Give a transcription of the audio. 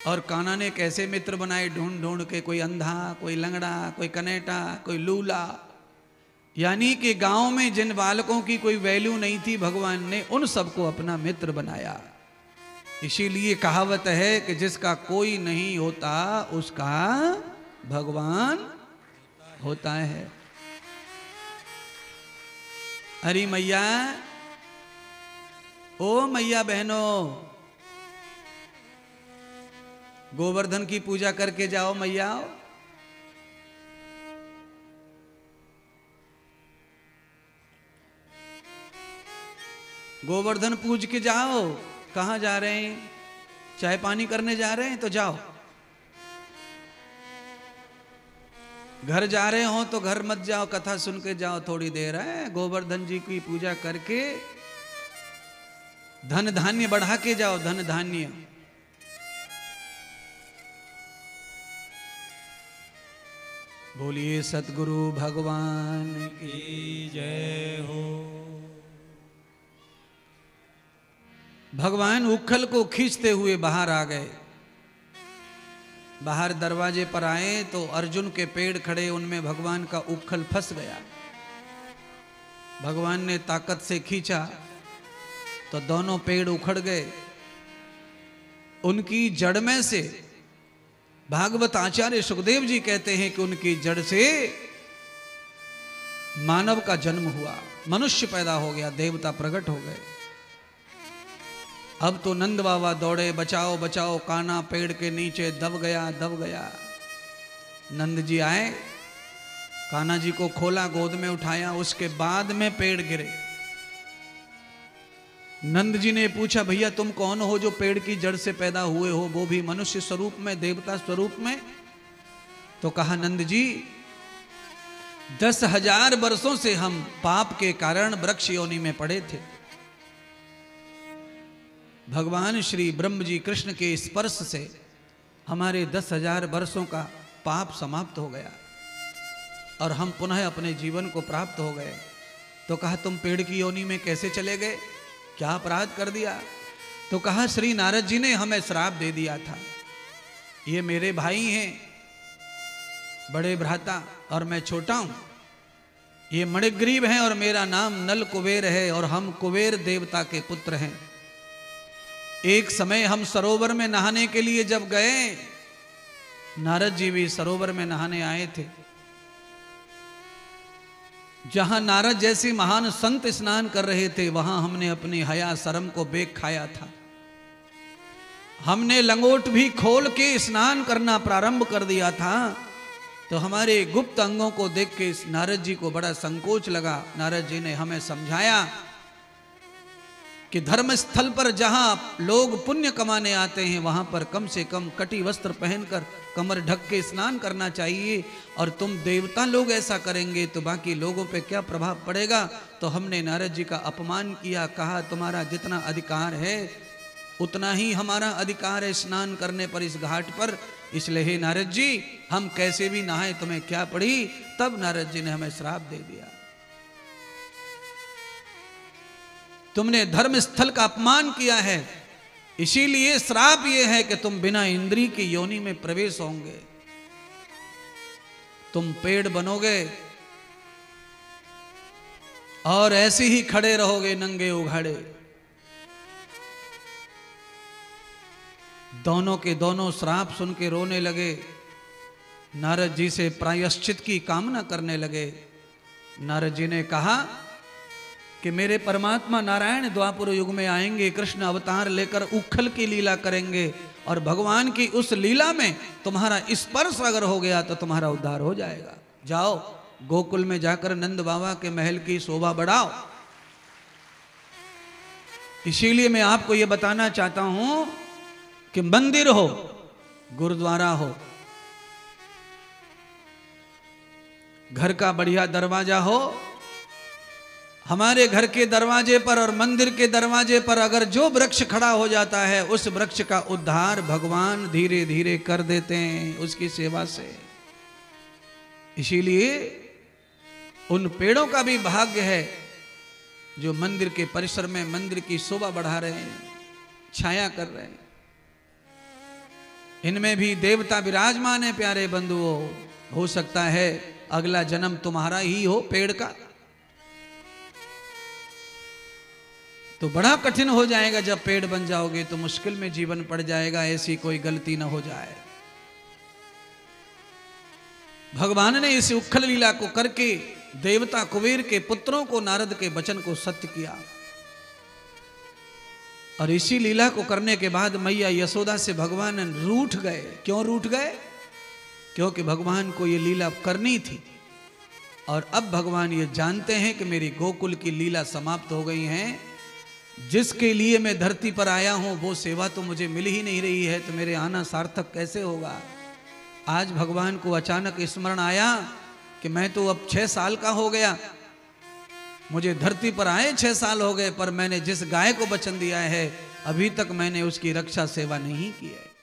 और कान्हा ने कैसे मित्र बनाए ढूंढ ढूंढ के, कोई अंधा, कोई लंगड़ा, कोई कनेटा, कोई लूला, यानी कि गांव में जिन बालकों की कोई वैल्यू नहीं थी भगवान ने उन सबको अपना मित्र बनाया। इसीलिए कहावत है कि जिसका कोई नहीं होता उसका भगवान होता है। अरे मैया, ओ मैया बहनों, गोवर्धन की पूजा करके जाओ मैया। गोवर्धन पूज के जाओ। कहाँ जा रहे हैं? चाय पानी करने जा रहे हैं तो जाओ। घर जा रहे हो तो घर मत जाओ, कथा सुन के जाओ थोड़ी देर है। गोवर्धन जी की पूजा करके धन धान्य बढ़ा के जाओ, धन धान्य। बोलिए सतगुरु भगवान की जय हो। भगवान उखल को खींचते हुए बाहर आ गए। बाहर दरवाजे पर आए तो अर्जुन के पेड़ खड़े, उनमें भगवान का उखल फंस गया। भगवान ने ताकत से खींचा तो दोनों पेड़ उखड़ गए। उनकी जड़ में से, भागवत आचार्य सुखदेव जी कहते हैं कि उनकी जड़ से मानव का जन्म हुआ, मनुष्य पैदा हो गया, देवता प्रकट हो गए। अब तो नंद बाबा दौड़े, बचाओ बचाओ, कान्हा पेड़ के नीचे दब गया दब गया। नंद जी आए, कान्हा जी को खोला, गोद में उठाया, उसके बाद में पेड़ गिरे। नंद जी ने पूछा, भैया तुम कौन हो जो पेड़ की जड़ से पैदा हुए हो, वो भी मनुष्य स्वरूप में, देवता स्वरूप में? तो कहा, नंद जी 10,000 वर्षों से हम पाप के कारण वृक्ष योनि में पड़े थे। भगवान श्री ब्रह्म जी कृष्ण के स्पर्श से हमारे 10,000 वर्षों का पाप समाप्त हो गया और हम पुनः अपने जीवन को प्राप्त हो गए। तो कहा, तुम पेड़ की योनि में कैसे चले गए, क्या अपराध कर दिया? तो कहा, श्री नारद जी ने हमें श्राप दे दिया था। ये मेरे भाई हैं, बड़े भ्राता, और मैं छोटा हूं। ये मणिग्रीव हैं और मेरा नाम नल कुबेर है और हम कुबेर देवता के पुत्र हैं। एक समय हम सरोवर में नहाने के लिए जब गए, नारद जी भी सरोवर में नहाने आए थे। जहां नारद जैसे महान संत स्नान कर रहे थे, वहां हमने अपनी हया शर्म को बेख खाया था। हमने लंगोट भी खोल के स्नान करना प्रारंभ कर दिया था। तो हमारे गुप्त अंगों को देख के नारद जी को बड़ा संकोच लगा। नारद जी ने हमें समझाया कि धर्म स्थल पर जहां लोग पुण्य कमाने आते हैं, वहां पर कम से कम कटी वस्त्र पहनकर कमर ढक के स्नान करना चाहिए। और तुम देवता लोग ऐसा करेंगे तो बाकी लोगों पे क्या प्रभाव पड़ेगा? तो हमने नारद जी का अपमान किया, कहा तुम्हारा जितना अधिकार है उतना ही हमारा अधिकार है स्नान करने पर इस घाट पर। इसलिए हे नारद जी, हम कैसे भी नहाए तुम्हें क्या पड़ी? तब नारद जी ने हमें श्राप दे दिया, तुमने धर्म स्थल का अपमान किया है, इसीलिए श्राप यह है कि तुम बिना इंद्री की योनि में प्रवेश होंगे। तुम पेड़ बनोगे और ऐसे ही खड़े रहोगे नंगे उघाड़े। दोनों के दोनों श्राप सुन के रोने लगे, नारद जी से प्रायश्चित की कामना करने लगे। नारद जी ने कहा कि मेरे परमात्मा नारायण द्वापर युग में आएंगे, कृष्ण अवतार लेकर उखल की लीला करेंगे और भगवान की उस लीला में तुम्हारा स्पर्श अगर हो गया तो तुम्हारा उद्धार हो जाएगा। जाओ गोकुल में जाकर नंद बाबा के महल की शोभा बढ़ाओ। इसीलिए मैं आपको यह बताना चाहता हूं कि मंदिर हो, गुरुद्वारा हो, घर का बढ़िया दरवाजा हो, हमारे घर के दरवाजे पर और मंदिर के दरवाजे पर अगर जो वृक्ष खड़ा हो जाता है, उस वृक्ष का उद्धार भगवान धीरे धीरे कर देते हैं उसकी सेवा से। इसीलिए उन पेड़ों का भी भाग्य है जो मंदिर के परिसर में मंदिर की शोभा बढ़ा रहे हैं, छाया कर रहे हैं। इनमें भी देवता विराजमान है प्यारे बंधुओं। हो सकता है अगला जन्म तुम्हारा ही हो पेड़ का, तो बड़ा कठिन हो जाएगा। जब पेड़ बन जाओगे तो मुश्किल में जीवन पड़ जाएगा, ऐसी कोई गलती ना हो जाए। भगवान ने इस उखल लीला को करके देवता कुबेर के पुत्रों को नारद के वचन को सत्य किया। और इसी लीला को करने के बाद मैया यशोदा से भगवान रूठ गए। क्यों रूठ गए? क्योंकि भगवान को ये लीला करनी थी। और अब भगवान ये जानते हैं कि मेरी गोकुल की लीला समाप्त हो गई है। जिसके लिए मैं धरती पर आया हूं वो सेवा तो मुझे मिल ही नहीं रही है, तो मेरे आना सार्थक कैसे होगा। आज भगवान को अचानक स्मरण आया कि मैं तो अब 6 साल का हो गया, मुझे धरती पर आए 6 साल हो गए, पर मैंने जिस गाय को वचन दिया है अभी तक मैंने उसकी रक्षा सेवा नहीं की है।